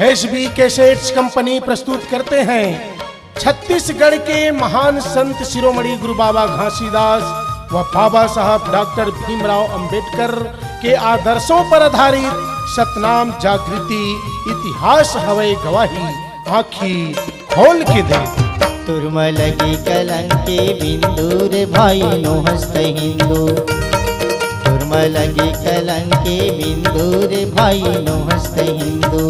SB cassettes company प्रस्तुत करते हैं छत्तीसगढ़ के महान संत शिरोमणि गुरु बाबा घासीदास व बाबा साहब डॉक्टर भीमराव अंबेडकर के आदर्शों पर आधारित सतनाम जागृति इतिहास हवे गवाही आँखी खोल के दे। तुरमलगी कलंके बिंदु रे भाई नो हस्त हिंदू, तुरमलगी कलंके बिंदु रे भाई नो हस्त हिंदू,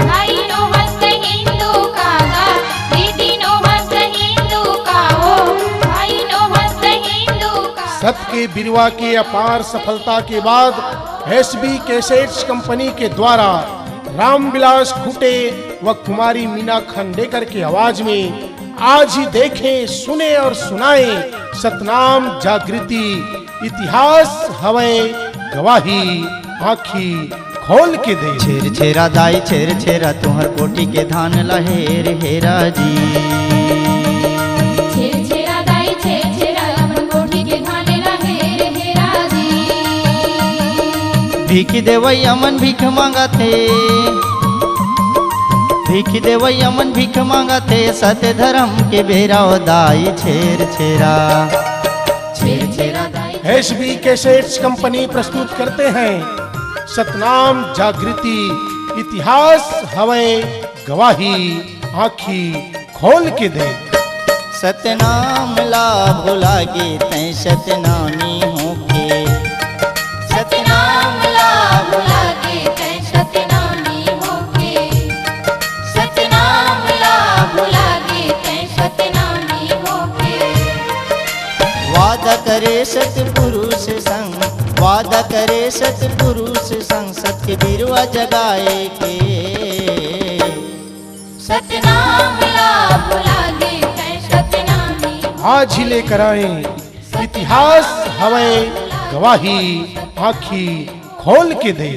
भाई नो हस्त हिंदू कागा दीदी नो हस्त हिंदू का हो, भाई नो हस्त हिंदू का। सत के बिरवा की अपार सफलता के बाद एसबी कैसेट्स कंपनी के द्वारा रामविलास खुटे व कुमारी मीना खांडेकर की आवाज में आज ही देखें, सुने और सुनाएं सतनाम जागृति इतिहास हवे गवाही आँखी खोल के दे। छेर छेरा दाई छेर छेरा तुहर कोटी के धान लहेर हेरा जी, छेर छेरा दाई छेर छेरा अपन कोठी के धाने लहेर हेरा जी। भीख देवई अमन भीख मांगा थे, भीख देवई अमन भीख मांगा थे, सत्य धर्म के बेरा दाई छेर छेरा, छेर छेरा दाई। एसबी कैसेट्स कंपनी प्रस्तुत करते हैं सतनाम जागृति इतिहास हवे गवाही आँखी खोल के दे। सतनाम ला भोला गे तै सतनामी होके, सतनाम ला भुला के तै सतनामी होके, सतनाम ला भुला के तै सतनामी होके। वादा करे सतपुरुष संग, वादा करे सतपुरुष संग, सत्य बिरवा जगाए के, सतनाम ला भुला के तै सतनामी। आज ही लेकर आए इतिहास हवे गवाही आँखी खोल के दे।